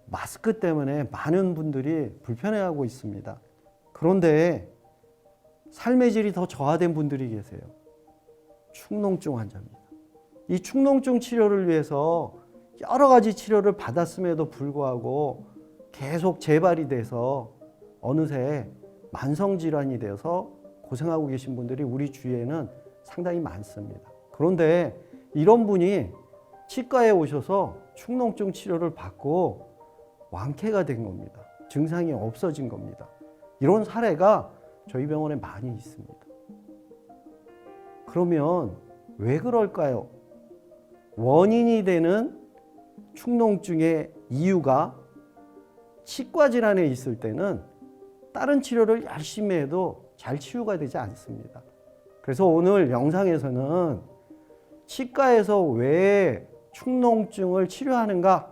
마스크 때문에 많은 분들이 불편해하고 있습니다. 그런데 삶의 질이 더 저하된 분들이 계세요. 축농증 환자입니다. 이 축농증 치료를 위해서 여러 가지 치료를 받았음에도 불구하고 계속 재발이 돼서 어느새 만성질환이 되어서 고생하고 계신 분들이 우리 주위에는 상당히 많습니다. 그런데 이런 분이 치과에 오셔서 축농증 치료를 받고 완쾌가 된 겁니다. 증상이 없어진 겁니다. 이런 사례가 저희 병원에 많이 있습니다. 그러면 왜 그럴까요? 원인이 되는 축농증의 이유가 치과 질환에 있을 때는 다른 치료를 열심히 해도 잘 치유가 되지 않습니다. 그래서 오늘 영상에서는 치과에서 왜 축농증을 치료하는가,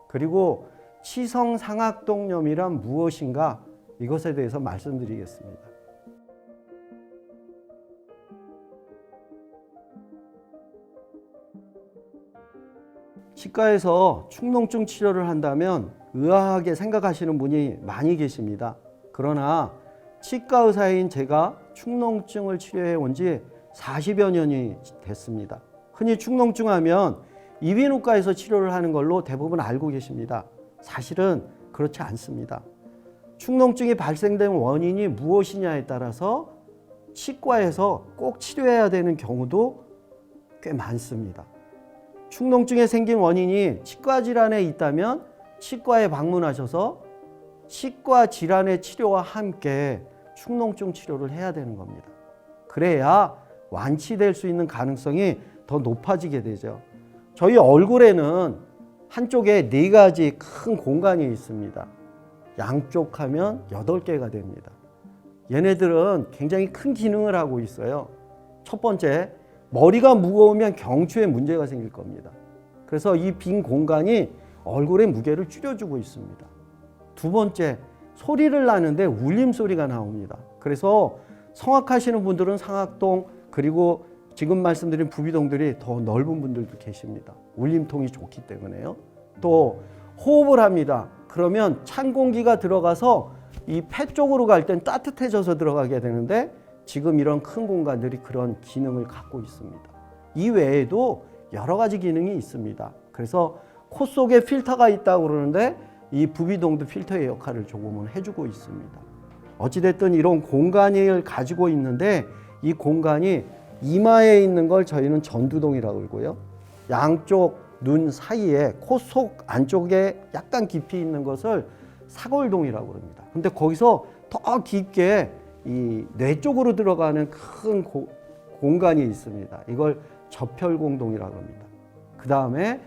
그리고 치성상악동염이란 무엇인가, 이것에 대해서 말씀드리겠습니다. 치과에서 축농증 치료를 한다면 의아하게 생각하시는 분이 많이 계십니다. 그러나 치과 의사인 제가 축농증을 치료해 온 지 40여 년이 됐습니다. 흔히 축농증 하면 이비인후과에서 치료를 하는 걸로 대부분 알고 계십니다. 사실은 그렇지 않습니다. 축농증이 발생된 원인이 무엇이냐에 따라서 치과에서 꼭 치료해야 되는 경우도 꽤 많습니다. 축농증에 생긴 원인이 치과 질환에 있다면 치과에 방문하셔서 치과 질환의 치료와 함께 축농증 치료를 해야 되는 겁니다. 그래야 완치될 수 있는 가능성이 더 높아지게 되죠. 저희 얼굴에는 한쪽에 4가지 큰 공간이 있습니다. 양쪽 하면 8개가 됩니다. 얘네들은 굉장히 큰 기능을 하고 있어요. 첫 번째, 머리가 무거우면 경추에 문제가 생길 겁니다. 그래서 이 빈 공간이 얼굴의 무게를 줄여주고 있습니다. 두 번째, 소리를 나는데 울림 소리가 나옵니다. 그래서 성악하시는 분들은 상악동, 그리고 지금 말씀드린 부비동들이 더 넓은 분들도 계십니다. 울림통이 좋기 때문에요. 또 호흡을 합니다. 그러면 찬 공기가 들어가서 이 폐 쪽으로 갈 땐 따뜻해져서 들어가게 되는데 지금 이런 큰 공간들이 그런 기능을 갖고 있습니다. 이 외에도 여러 가지 기능이 있습니다. 그래서 코 속에 필터가 있다고 그러는데 이 부비동도 필터의 역할을 조금은 해주고 있습니다. 어찌됐든 이런 공간을 가지고 있는데 이 공간이 이마에 있는 걸 저희는 전두동이라고 그러고요. 양쪽 눈 사이에 코 속 안쪽에 약간 깊이 있는 것을 사골동이라고 합니다. 근데 거기서 더 깊게 이 뇌 쪽으로 들어가는 큰 공간이 있습니다. 이걸 접혈공동이라고 합니다. 그 다음에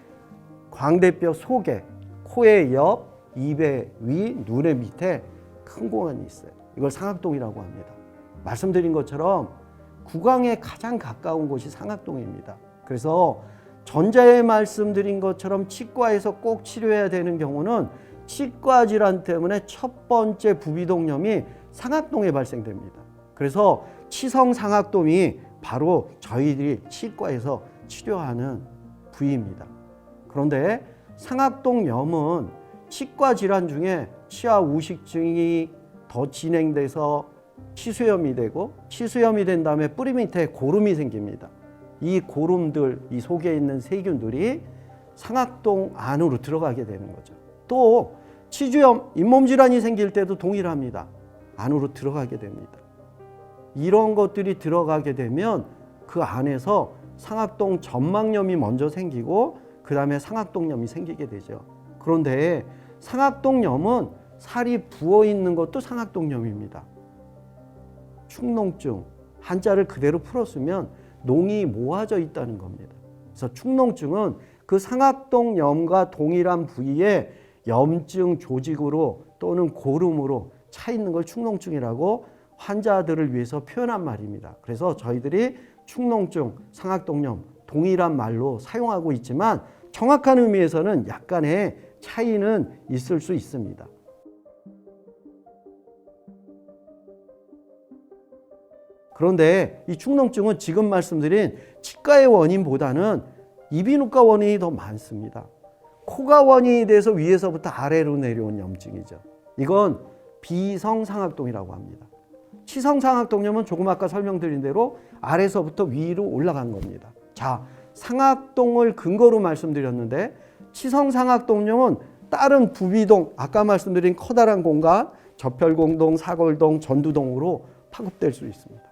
광대뼈 속에 코의 옆, 입의 위, 눈의 밑에 큰 공간이 있어요. 이걸 상악동이라고 합니다. 말씀드린 것처럼 구강에 가장 가까운 곳이 상악동입니다. 그래서 전자에 말씀드린 것처럼 치과에서 꼭 치료해야 되는 경우는 치과 질환 때문에 첫 번째 부비동염이 상악동에 발생됩니다. 그래서 치성상악동이 바로 저희들이 치과에서 치료하는 부위입니다. 그런데 상악동염은 치과 질환 중에 치아 우식증이 더 진행돼서 치수염이 되고, 치수염이 된 다음에 뿌리 밑에 고름이 생깁니다. 이 고름들, 이 속에 있는 세균들이 상악동 안으로 들어가게 되는 거죠. 또 치주염, 잇몸 질환이 생길 때도 동일합니다. 안으로 들어가게 됩니다. 이런 것들이 들어가게 되면 그 안에서 상악동 점막염이 먼저 생기고 그 다음에 상악동염이 생기게 되죠. 그런데 상악동염은 살이 부어있는 것도 상악동염입니다. 축농증, 한자를 그대로 풀었으면 농이 모아져 있다는 겁니다. 그래서 축농증은 그 상악동염과 동일한 부위에 염증 조직으로 또는 고름으로 차 있는 걸 축농증이라고 환자들을 위해서 표현한 말입니다. 그래서 저희들이 축농증, 상악동염 동일한 말로 사용하고 있지만 정확한 의미에서는 약간의 차이는 있을 수 있습니다. 그런데 이 축농증은 지금 말씀드린 치과의 원인보다는 이비인후과 원인이 더 많습니다. 코가 원인이 돼서 위에서부터 아래로 내려온 염증이죠. 이건 비성상악동이라고 합니다. 치성상악동염은 조금 아까 설명드린 대로 아래서부터 위로 올라간 겁니다. 자, 상악동을 근거로 말씀드렸는데 치성상악동염은 다른 부비동, 아까 말씀드린 커다란 공간, 접혈공동, 사골동, 전두동으로 파급될 수 있습니다.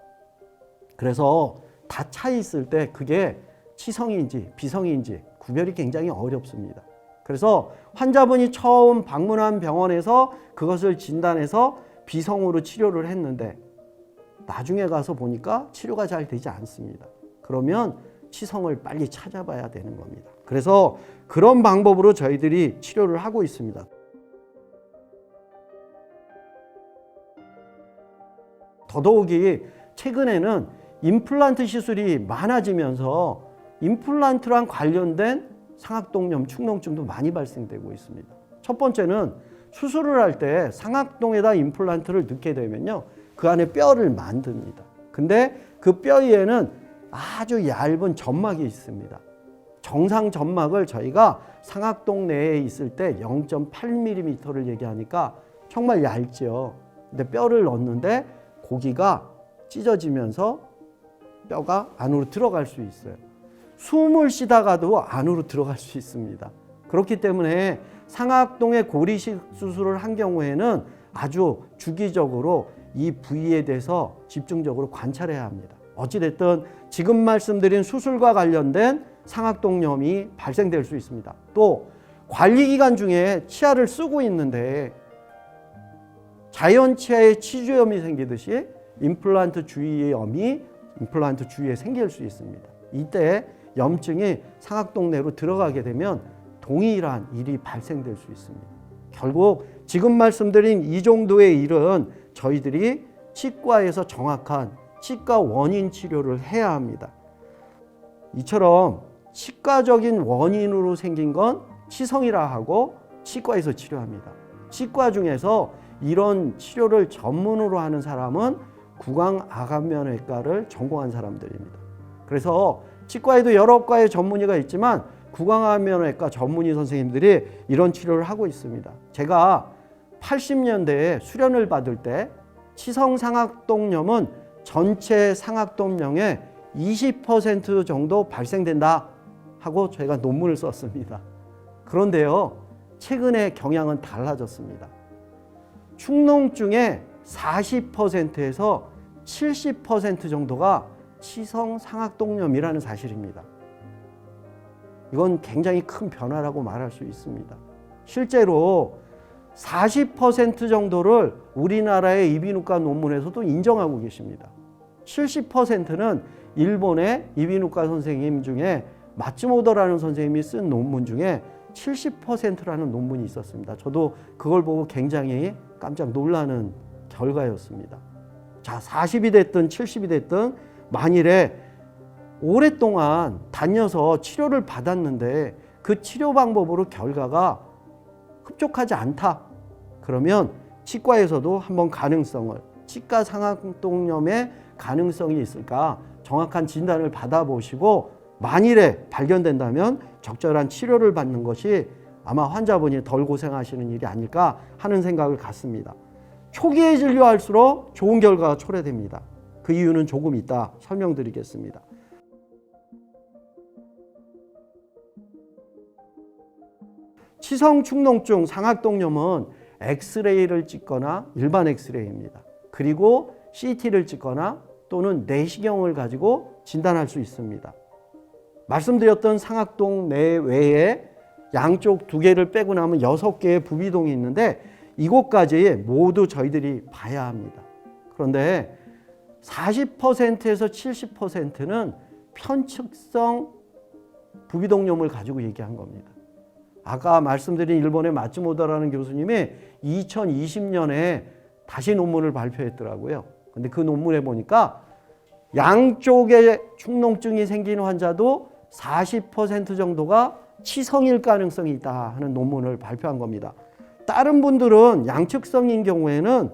그래서 다 차 있을 때 그게 치성인지 비성인지 구별이 굉장히 어렵습니다. 그래서 환자분이 처음 방문한 병원에서 그것을 진단해서 비성으로 치료를 했는데 나중에 가서 보니까 치료가 잘 되지 않습니다. 그러면 치성을 빨리 찾아봐야 되는 겁니다. 그래서 그런 방법으로 저희들이 치료를 하고 있습니다. 더더욱이 최근에는 임플란트 시술이 많아지면서 임플란트랑 관련된 상악동염, 축농증도 많이 발생되고 있습니다. 첫 번째는 수술을 할 때 상악동에다 임플란트를 넣게 되면요, 그 안에 뼈를 만듭니다. 근데 그 뼈 위에는 아주 얇은 점막이 있습니다. 정상 점막을 저희가 상악동 내에 있을 때 0.8mm를 얘기하니까 정말 얇죠. 근데 뼈를 넣는데 고기가 찢어지면서 뼈가 안으로 들어갈 수 있어요. 숨을 쉬다가도 안으로 들어갈 수 있습니다. 그렇기 때문에 상악동의 고리식 수술을 한 경우에는 아주 주기적으로 이 부위에 대해서 집중적으로 관찰해야 합니다. 어찌됐든 지금 말씀드린 수술과 관련된 상악동염이 발생될 수 있습니다. 또 관리기간 중에 치아를 쓰고 있는데 자연 치아에 치주염이 생기듯이 임플란트 주위의 염이 임플란트 주위에 생길 수 있습니다. 이때 염증이 상악동 내로 들어가게 되면 동일한 일이 발생될 수 있습니다. 결국 지금 말씀드린 이 정도의 일은 저희들이 치과에서 정확한 치과 원인 치료를 해야 합니다. 이처럼 치과적인 원인으로 생긴 건 치성이라 하고 치과에서 치료합니다. 치과 중에서 이런 치료를 전문으로 하는 사람은 구강암면외과를 전공한 사람들입니다. 그래서 치과에도 여러 과의 전문의가 있지만 구강암면외과 전문의 선생님들이 이런 치료를 하고 있습니다. 제가 80년대에 수련을 받을 때 치성상악동염은 전체 상악동염의 20% 정도 발생된다 하고 제가 논문을 썼습니다. 그런데요, 최근에 경향은 달라졌습니다. 축농증의 40%에서 70% 정도가 치성상악동염이라는 사실입니다. 이건 굉장히 큰 변화라고 말할 수 있습니다. 실제로 40% 정도를 우리나라의 이비인후과 논문에서도 인정하고 계십니다. 70%는 일본의 이비인후과 선생님 중에 마츠모토라는 선생님이 쓴 논문 중에 70%라는 논문이 있었습니다. 저도 그걸 보고 굉장히 깜짝 놀라는 결과였습니다. 자, 40이 됐든 70이 됐든 만일에 오랫동안 다녀서 치료를 받았는데 그 치료 방법으로 결과가 흡족하지 않다. 그러면 치과에서도 한번 가능성을, 치과 상악동염의 가능성이 있을까 정확한 진단을 받아보시고 만일에 발견된다면 적절한 치료를 받는 것이 아마 환자분이 덜 고생하시는 일이 아닐까 하는 생각을 갖습니다. 초기에 진료할수록 좋은 결과가 초래됩니다. 그 이유는 조금 이따 설명드리겠습니다. 치성축농증 상악동염은 엑스레이를 찍거나 일반 엑스레이입니다. 그리고 CT를 찍거나 또는 내시경을 가지고 진단할 수 있습니다. 말씀드렸던 상악동 내외에 양쪽 2개를 빼고 나면 6개의 부비동이 있는데 이곳까지 모두 저희들이 봐야 합니다. 그런데 40%에서 70%는 편측성 부비동염을 가지고 얘기한 겁니다. 아까 말씀드린 일본의 마츠모토라는 교수님이 2020년에 다시 논문을 발표했더라고요. 근데 그 논문에 보니까 양쪽에 축농증이 생긴 환자도 40% 정도가 치성일 가능성이 있다 하는 논문을 발표한 겁니다. 다른 분들은 양측성인 경우에는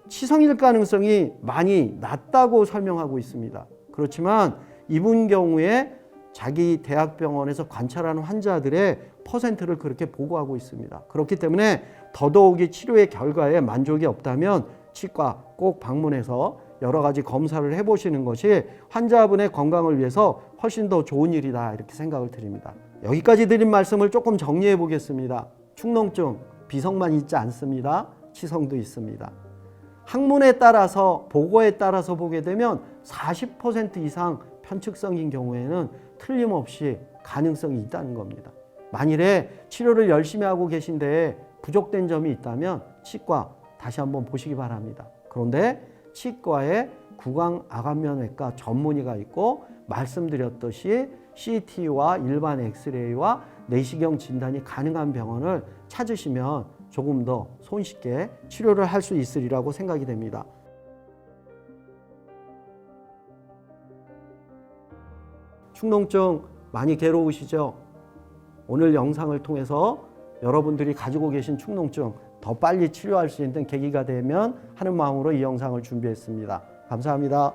치성일 가능성이 많이 낮다고 설명하고 있습니다. 그렇지만 이분 경우에 자기 대학병원에서 관찰한 환자들의 퍼센트를 그렇게 보고하고 있습니다. 그렇기 때문에 더더욱이 치료의 결과에 만족이 없다면 치과 꼭 방문해서 여러 가지 검사를 해보시는 것이 환자분의 건강을 위해서 훨씬 더 좋은 일이다 이렇게 생각을 드립니다. 여기까지 드린 말씀을 조금 정리해 보겠습니다. 축농증 비성만 있지 않습니다. 치성도 있습니다. 학문에 따라서 보고에 따라서 보게 되면 40% 이상 편측성인 경우에는 틀림없이 가능성이 있다는 겁니다. 만일에 치료를 열심히 하고 계신데 부족된 점이 있다면 치과 다시 한번 보시기 바랍니다. 그런데 치과에 구강암면외과 전문의가 있고 말씀드렸듯이 CT와 일반 엑스레이와 내시경 진단이 가능한 병원을 찾으시면 조금 더 손쉽게 치료를 할 수 있으리라고 생각이 됩니다. 축농증 많이 괴로우시죠? 오늘 영상을 통해서 여러분들이 가지고 계신 축농증 더 빨리 치료할 수 있는 계기가 되면 하는 마음으로 이 영상을 준비했습니다. 감사합니다.